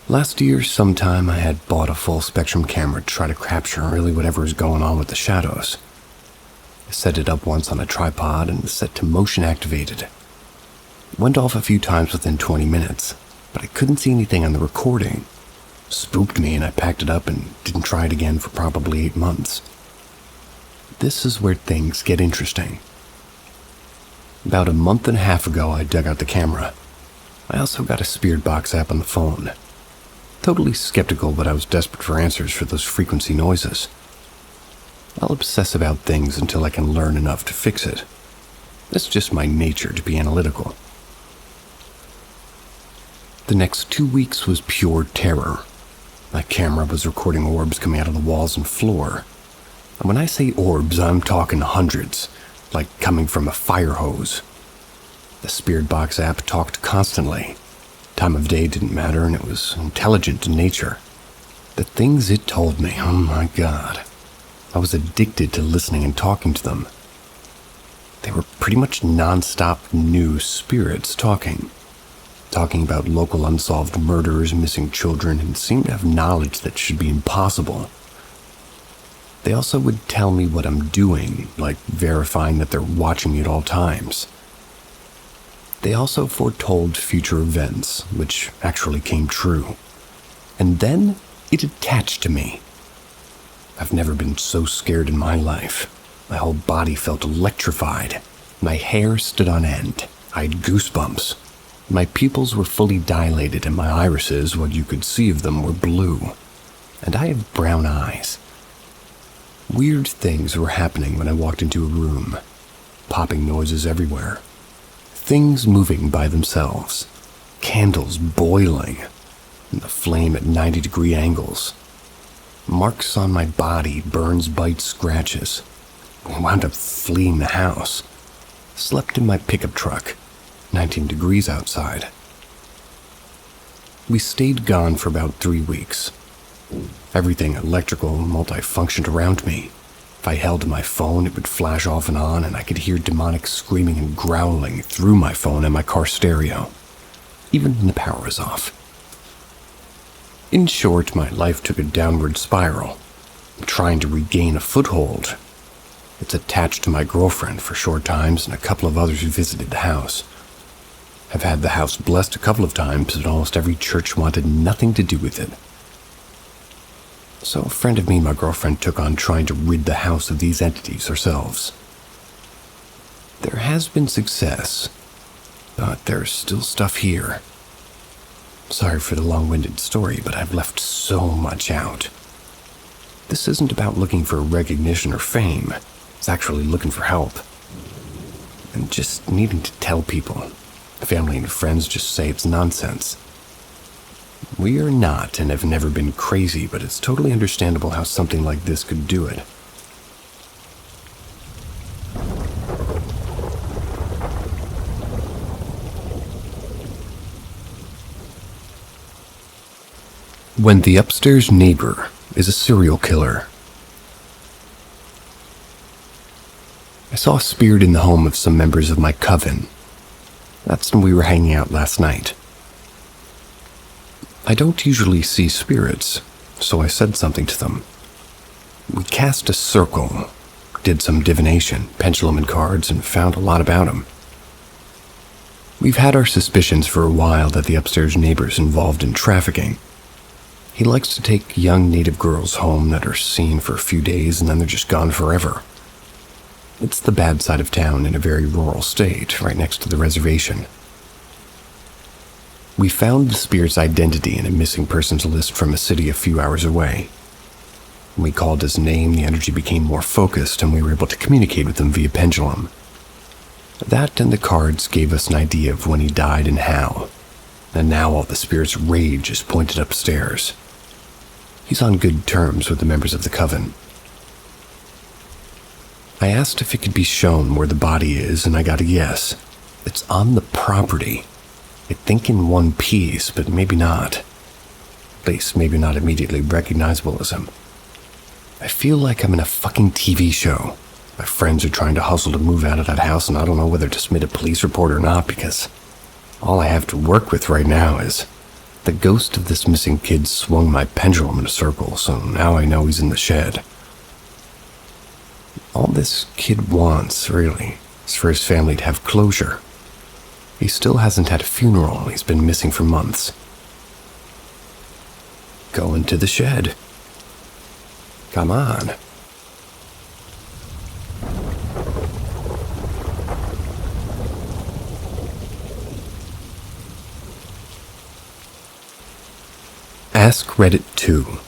Speaker 1: Last year, sometime, I had bought a full-spectrum camera to try to capture really whatever is going on with the shadows. I set it up once on a tripod and set to motion activated. It went off a few times within 20 minutes. But I couldn't see anything on the recording. Spooked me, and I packed it up and didn't try it again for probably 8 months. This is where things get interesting. About 1.5 months ago, I dug out the camera. I also got a Spirit Box app on the phone. Totally skeptical, but I was desperate for answers for those frequency noises. I'll obsess about things until I can learn enough to fix it. It's just my nature to be analytical. The next 2 weeks was pure terror. My camera was recording orbs coming out of the walls and floor. And when I say orbs, I'm talking hundreds, like coming from a fire hose. The Spirit Box app talked constantly. Time of day didn't matter, and it was intelligent in nature. The things it told me, oh my God. I was addicted to listening and talking to them. They were pretty much non-stop new spirits talking about local unsolved murders, missing children, and seemed to have knowledge that should be impossible. They also would tell me what I'm doing, like verifying that they're watching me at all times. They also foretold future events, which actually came true. And then it attached to me. I've never been so scared in my life. My whole body felt electrified. My hair stood on end. I had goosebumps. My pupils were fully dilated and my irises, what you could see of them, were blue. And I have brown eyes. Weird things were happening when I walked into a room. Popping noises everywhere. Things moving by themselves. Candles boiling. And the flame at 90-degree angles. Marks on my body, burns, bites, scratches. I wound up fleeing the house. Slept in my pickup truck. 19 degrees outside. We stayed gone for about 3 weeks. Everything electrical multi-functioned around me. If I held my phone, it would flash off and on, and I could hear demonic screaming and growling through my phone and my car stereo, even when the power was off. In short, my life took a downward spiral. I'm trying to regain a foothold. It's attached to my girlfriend for short times and a couple of others who visited the house. I've had the house blessed a couple of times, but almost every church wanted nothing to do with it. So a friend of me and my girlfriend took on trying to rid the house of these entities ourselves. There has been success, but there's still stuff here. Sorry for the long-winded story, but I've left so much out. This isn't about looking for recognition or fame. It's actually looking for help. And just needing to tell people. Family and friends just say it's nonsense. We are not and have never been crazy, but it's totally understandable how something like this could do it. When the upstairs neighbor is a serial killer. I saw a spirit in the home of some members of my coven. That's when we were hanging out last night. I don't usually see spirits, so I said something to them. We cast a circle, did some divination, pendulum and cards, and found a lot about him. We've had our suspicions for a while that the upstairs neighbor's involved in trafficking. He likes to take young native girls home that are seen for a few days and then they're just gone forever. It's the bad side of town in a very rural state, right next to the reservation. We found the spirit's identity in a missing persons list from a city a few hours away. When we called his name, the energy became more focused and we were able to communicate with him via pendulum. That and the cards gave us an idea of when he died and how. And now all the spirit's rage is pointed upstairs. He's on good terms with the members of the coven. I asked if it could be shown where the body is, and I got a yes. It's on the property. I think in one piece, but maybe not. At least maybe not immediately recognizable as him. I feel like I'm in a fucking TV show. My friends are trying to hustle to move out of that house, and I don't know whether to submit a police report or not, because all I have to work with right now is the ghost of this missing kid swung my pendulum in a circle, so now I know he's in the shed. All this kid wants, really, is for his family to have closure. He still hasn't had a funeral. He's been missing for months. Go into the shed. Come on. Ask Reddit 2.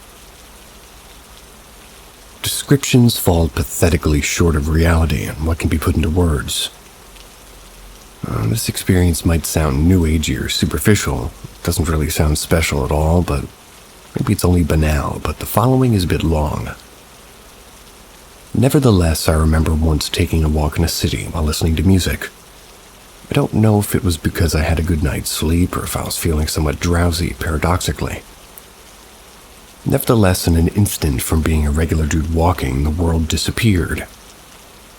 Speaker 1: Descriptions fall pathetically short of reality and what can be put into words. This experience might sound new agey or superficial. It doesn't really sound special at all, but maybe it's only banal, but the following is a bit long. Nevertheless, I remember once taking a walk in a city while listening to music. I don't know if it was because I had a good night's sleep or if I was feeling somewhat drowsy, paradoxically. Nevertheless, in an instant from being a regular dude walking, the world disappeared.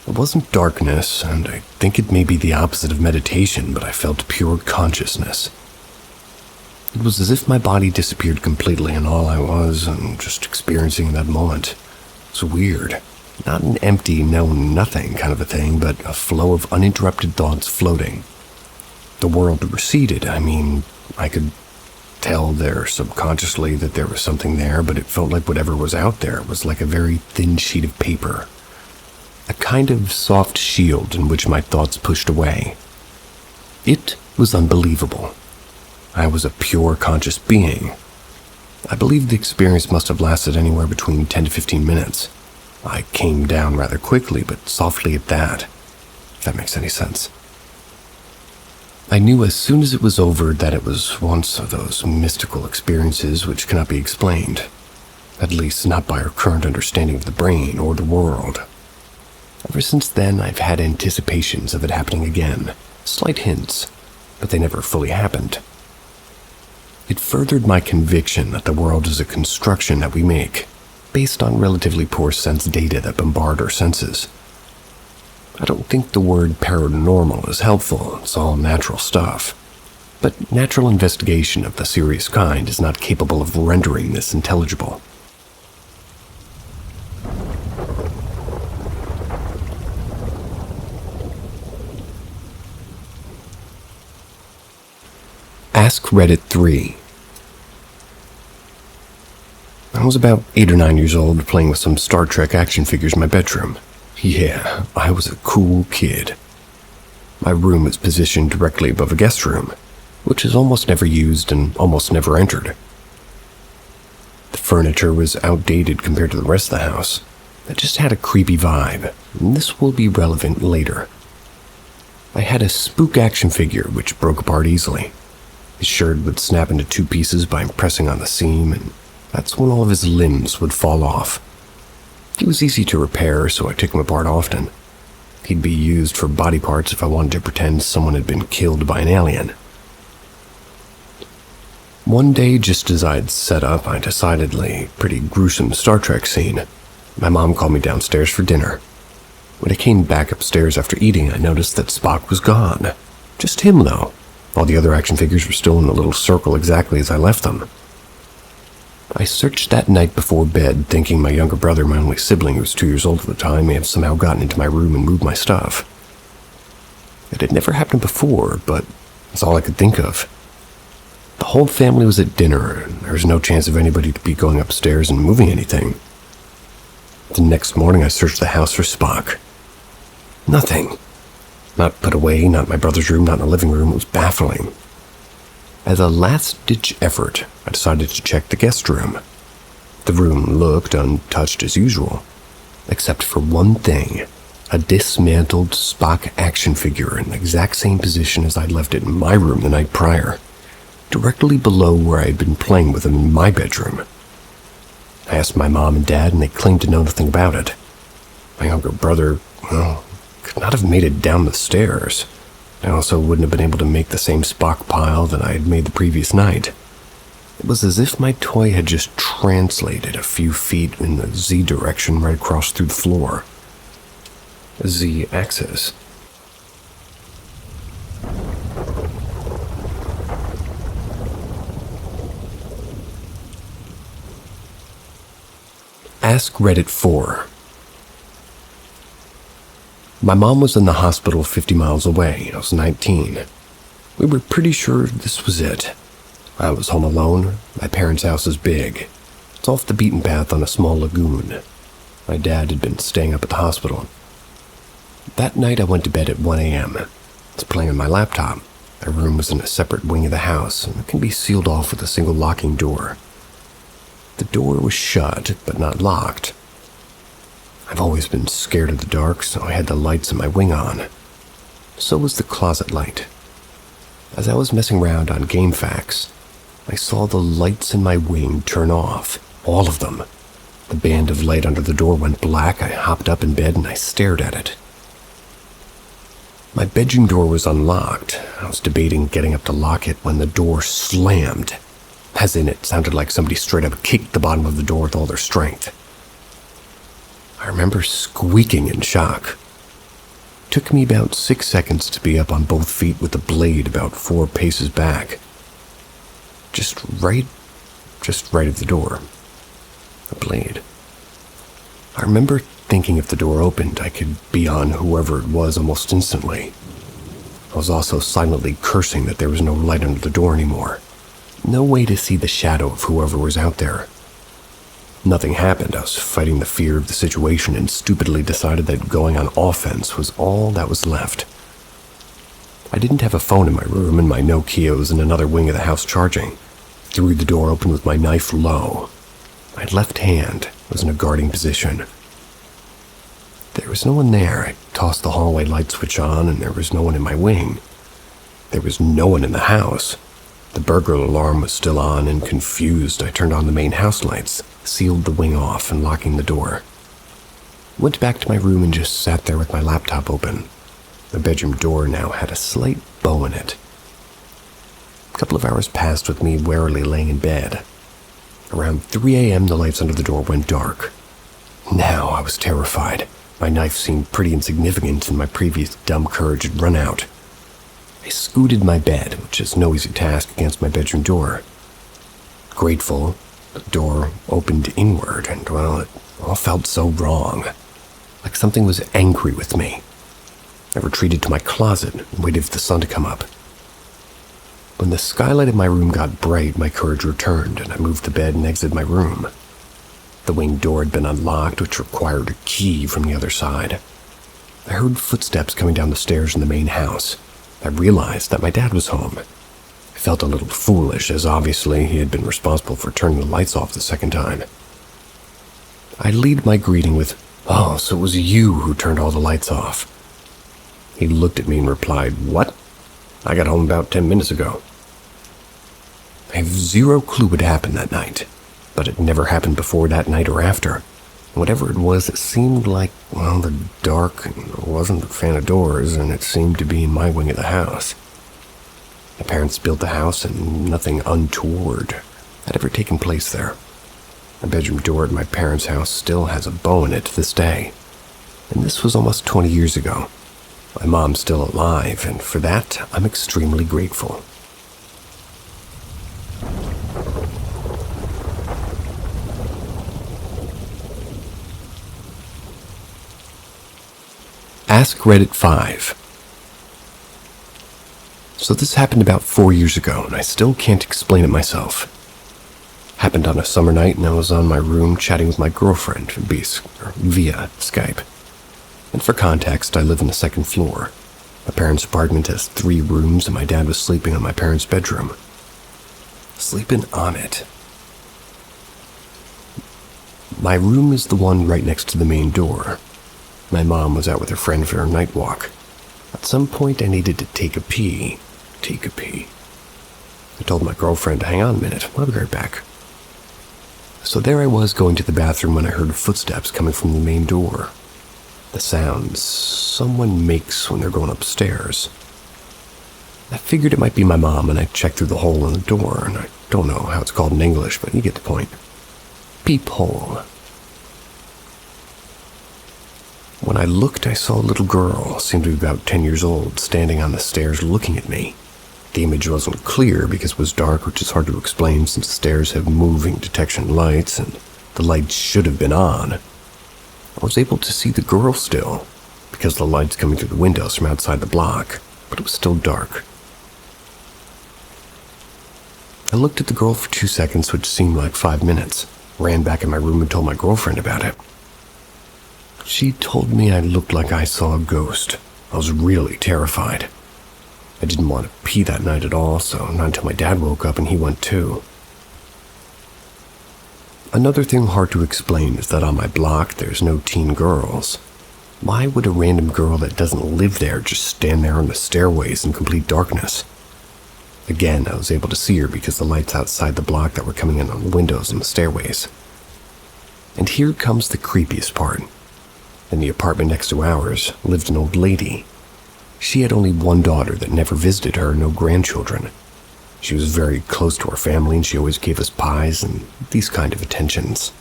Speaker 1: It wasn't darkness, and I think it may be the opposite of meditation, but I felt pure consciousness. It was as if my body disappeared completely and all I was, and just experiencing that moment. It was weird. Not an empty, no nothing kind of a thing, but a flow of uninterrupted thoughts floating. The world receded. I could tell there subconsciously that there was something there, but it felt like whatever was out there was like a very thin sheet of paper. A kind of soft shield in which my thoughts pushed away. It was unbelievable. I was a pure conscious being. I believe the experience must have lasted anywhere between 10 to 15 minutes. I came down rather quickly, but softly at that, if that makes any sense. I knew as soon as it was over that it was once of those mystical experiences which cannot be explained, at least not by our current understanding of the brain or the world. Ever since then, I've had anticipations of it happening again, slight hints, but they never fully happened. It furthered my conviction that the world is a construction that we make. based on relatively poor sense data that bombard our senses. I don't think the word paranormal is helpful, it's all natural stuff. But natural investigation of the serious kind is not capable of rendering this intelligible. Ask Reddit 3. I was about 8 or 9 years old playing with some Star Trek action figures in my bedroom. Yeah, I was a cool kid. My room was positioned directly above a guest room, which is almost never used and almost never entered. The furniture was outdated compared to the rest of the house. It just had a creepy vibe, and this will be relevant later. I had a spook action figure which broke apart easily. His shirt would snap into 2 pieces by pressing on the seam, and that's when all of his limbs would fall off. He was easy to repair, so I took him apart often. He'd be used for body parts if I wanted to pretend someone had been killed by an alien. One day, just as I'd set up a decidedly pretty gruesome Star Trek scene, my mom called me downstairs for dinner. When I came back upstairs after eating, I noticed that Spock was gone. Just him, though. All the other action figures were still in a little circle exactly as I left them. I searched that night before bed, thinking my younger brother, my only sibling who was 2 years old at the time, may have somehow gotten into my room and moved my stuff. It had never happened before, but that's all I could think of. The whole family was at dinner, and there was no chance of anybody to be going upstairs and moving anything. The next morning I searched the house for Spock. Nothing. Not put away, not in my brother's room, not in the living room. It was baffling. As a last-ditch effort, I decided to check the guest room. The room looked untouched as usual, except for one thing: a dismantled Spock action figure in the exact same position as I'd left it in my room the night prior, directly below where I had been playing with him in my bedroom. I asked my mom and dad, and they claimed to know nothing about it. My younger brother, could not have made it down the stairs. I also wouldn't have been able to make the same Spock pile that I had made the previous night. It was as if my toy had just translated a few feet in the Z direction right across through the floor. Z-axis. Ask Reddit 4. My mom was in the hospital 50 miles away. I was 19. We were pretty sure this was it. I was home alone. My parents' house is big. It's off the beaten path on a small lagoon. My dad had been staying up at the hospital. That night I went to bed at 1 a.m. I was playing on my laptop. My room was in a separate wing of the house, and it can be sealed off with a single locking door. The door was shut, but not locked. I've always been scared of the dark, so I had the lights in my wing on. So was the closet light. As I was messing around on GameFAQs, I saw the lights in my wing turn off, all of them. The band of light under the door went black. I hopped up in bed and I stared at it. My bedroom door was unlocked. I was debating getting up to lock it when the door slammed. As in, it sounded like somebody straight up kicked the bottom of the door with all their strength. I remember squeaking in shock. It took me about 6 seconds to be up on both feet with the blade about 4 paces back. Just right of the door. The blade. I remember thinking if the door opened, I could be on whoever it was almost instantly. I was also silently cursing that there was no light under the door anymore. No way to see the shadow of whoever was out there. Nothing happened. I was fighting the fear of the situation and stupidly decided that going on offense was all that was left. I didn't have a phone in my room, and my Nokia was in another wing of the house charging. Threw the door open with my knife low. My left hand was in a guarding position. There was no one there. I tossed the hallway light switch on, and there was no one in my wing. There was no one in the house. The burglar alarm was still on, and confused, I turned on the main house lights, sealed the wing off, and locking the door. Went back to my room and just sat there with my laptop open. The bedroom door now had a slight bow in it. A couple of hours passed with me warily laying in bed. Around 3 a.m., the lights under the door went dark. Now I was terrified. My knife seemed pretty insignificant and my previous dumb courage had run out. I scooted my bed, which is no easy task, against my bedroom door. Grateful, the door opened inward and, well, it all felt so wrong. Like something was angry with me. I retreated to my closet and waited for the sun to come up. When the skylight in my room got bright, my courage returned and I moved the bed and exited my room. The wing door had been unlocked, which required a key from the other side. I heard footsteps coming down the stairs in the main house. I realized that my dad was home. I felt a little foolish, as obviously he had been responsible for turning the lights off the second time. I lead my greeting with, "Oh, so it was you who turned all the lights off." He looked at me and replied, "What? I got home about 10 minutes ago." I have zero clue what happened that night, but it never happened before that night or after. Whatever it was, it seemed like, well, the dark, and I wasn't a fan of doors, and it seemed to be in my wing of the house. My parents built the house, and nothing untoward had ever taken place there. My bedroom door at my parents' house still has a bow in it to this day, and this was almost 20 years ago. My mom's still alive, and for that, I'm extremely grateful. Ask Reddit 5. So this happened about 4 years ago, and I still can't explain it myself. Happened on a summer night, and I was on my room chatting with my girlfriend via Skype. And for context, I live on the second floor. My parents' apartment has 3 rooms, and my dad was sleeping on my parents' bedroom. Sleeping on it. My room is the one right next to the main door. My mom was out with her friend for her night walk. At some point, I needed to take a pee. I told my girlfriend to hang on a minute. I'll be right back. So there I was going to the bathroom when I heard footsteps coming from the main door. The sounds someone makes when they're going upstairs. I figured it might be my mom, and I checked through the hole in the door, and I don't know how it's called in English, but you get the point. Peephole. When I looked, I saw a little girl, seemed to be about 10 years old, standing on the stairs looking at me. The image wasn't clear because it was dark, which is hard to explain since the stairs have moving detection lights, and the lights should have been on. I was able to see the girl still, because the lights coming through the windows from outside the block, but it was still dark. I looked at the girl for 2 seconds, which seemed like 5 minutes, ran back in my room and told my girlfriend about it. She told me I looked like I saw a ghost. I was really terrified. I didn't want to pee that night at all, so not until my dad woke up and he went too. Another thing hard to explain is that on my block there's no teen girls. Why would a random girl that doesn't live there just stand there on the stairways in complete darkness? Again, I was able to see her because the lights outside the block that were coming in on the windows and the stairways. And here comes the creepiest part. In the apartment next to ours lived an old lady. She had only one daughter that never visited her, no grandchildren. She was very close to our family, and she always gave us pies and these kind of attentions.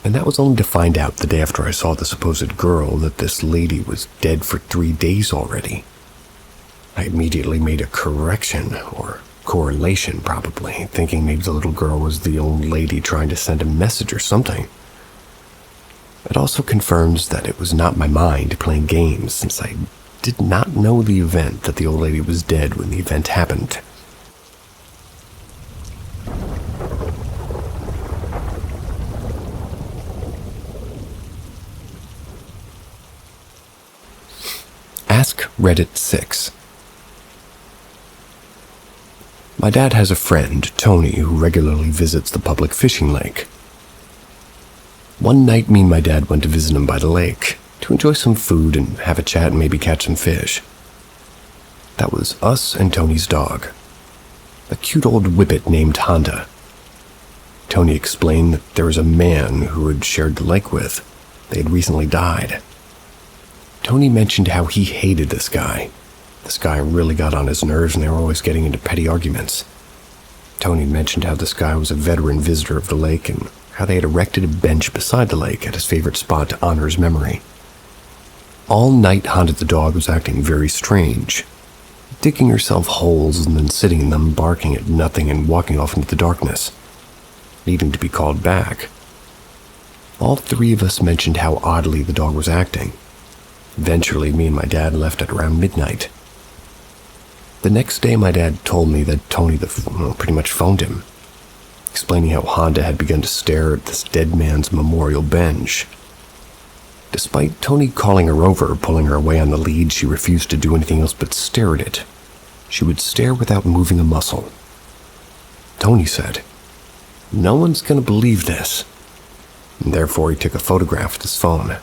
Speaker 1: And that was only to find out the day after I saw the supposed girl that this lady was dead for 3 days already. I immediately made a correction, or correlation probably, thinking maybe the little girl was the old lady trying to send a message or something. It also confirms that it was not my mind playing games, since I did not know the event that the old lady was dead when the event happened. Ask Reddit 6. My dad has a friend, Tony, who regularly visits the public fishing lake. One night, me and my dad went to visit him by the lake to enjoy some food and have a chat and maybe catch some fish. That was us and Tony's dog, a cute old whippet named Honda. Tony explained that there was a man who had shared the lake with. They had recently died. Tony mentioned how he hated this guy. This guy really got on his nerves and they were always getting into petty arguments. Tony mentioned how this guy was a veteran visitor of the lake and how they had erected a bench beside the lake at his favorite spot to honor his memory. All night, Honda the dog was acting very strange, digging herself holes and then sitting in them, barking at nothing and walking off into the darkness, needing to be called back. All three of us mentioned how oddly the dog was acting. Eventually, me and my dad left at around midnight. The next day, my dad told me that Tony pretty much phoned him, explaining how Honda had begun to stare at this dead man's memorial bench. Despite Tony calling her over, pulling her away on the lead, she refused to do anything else but stare at it. She would stare without moving a muscle. Tony said, "No one's going to believe this." And therefore, he took a photograph with his phone.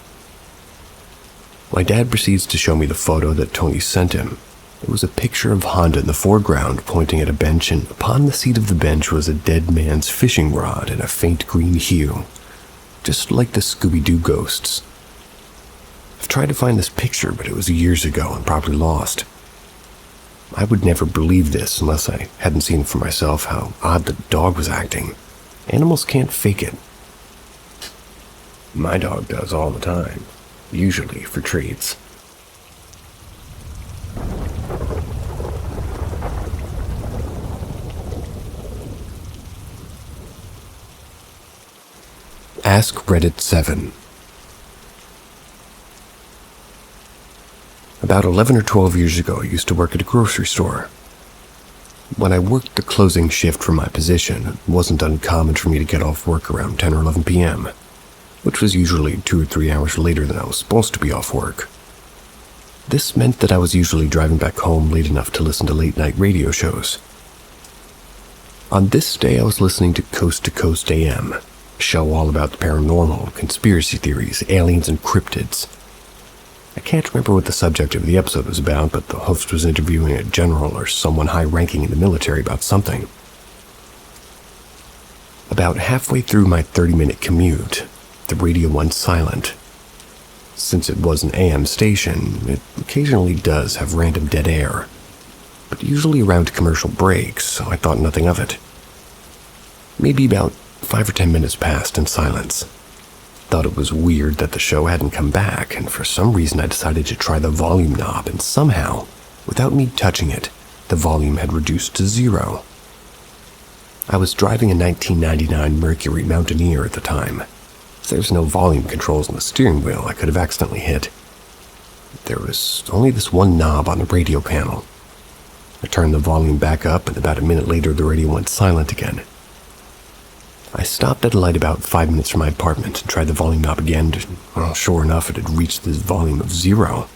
Speaker 1: My dad proceeds to show me the photo that Tony sent him. It was a picture of Honda in the foreground pointing at a bench, and upon the seat of the bench was a dead man's fishing rod in a faint green hue, just like the Scooby-Doo ghosts. I've tried to find this picture, but it was years ago and probably lost. I would never believe this unless I hadn't seen for myself how odd the dog was acting. Animals can't fake it. My dog does all the time, usually for treats. Ask Reddit 7. About 11 or 12 years ago, I used to work at a grocery store. When I worked the closing shift for my position, it wasn't uncommon for me to get off work around 10 or 11 p.m., which was usually 2 or 3 hours later than I was supposed to be off work. This meant that I was usually driving back home late enough to listen to late-night radio shows. On this day, I was listening to Coast to Coast AM, a show all about the paranormal, conspiracy theories, aliens, and cryptids. I can't remember what the subject of the episode was about, but the host was interviewing a general or someone high-ranking in the military about something. About halfway through my 30-minute commute, the radio went silent. Since it was an AM station, it occasionally does have random dead air, but usually around commercial breaks, so I thought nothing of it. Maybe about 5 or 10 minutes passed in silence. Thought it was weird that the show hadn't come back, and for some reason I decided to try the volume knob, and somehow, without me touching it, the volume had reduced to 0. I was driving a 1999 Mercury Mountaineer at the time. There was no volume controls on the steering wheel I could have accidentally hit. There was only this one knob on the radio panel. I turned the volume back up, and about a minute later the radio went silent again. I stopped at a light about 5 minutes from my apartment and tried the volume knob again. Sure enough, it had reached this volume of 0.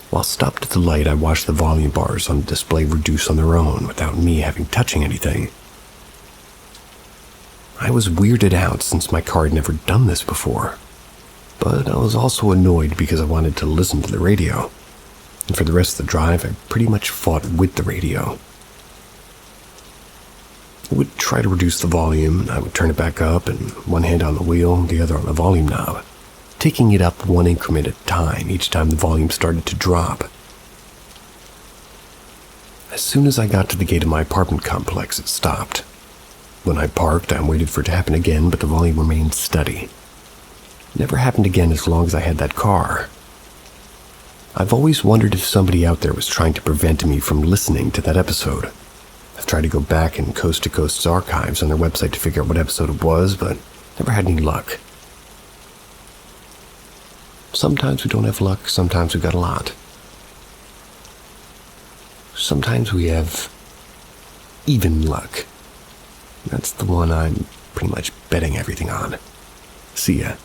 Speaker 1: While stopped at the light, I watched the volume bars on the display reduce on their own without me having touching anything. I was weirded out since my car had never done this before, but I was also annoyed because I wanted to listen to the radio, and for the rest of the drive, I pretty much fought with the radio. I would try to reduce the volume, and I would turn it back up, and one hand on the wheel, the other on the volume knob, taking it up one increment at a time each time the volume started to drop. As soon as I got to the gate of my apartment complex, it stopped. When I parked, I waited for it to happen again, but the volume remained steady. It never happened again as long as I had that car. I've always wondered if somebody out there was trying to prevent me from listening to that episode. I've tried to go back in Coast to Coast's archives on their website to figure out what episode it was, but never had any luck. Sometimes we don't have luck, sometimes we've got a lot. Sometimes we have even luck. That's the one I'm pretty much betting everything on. See ya.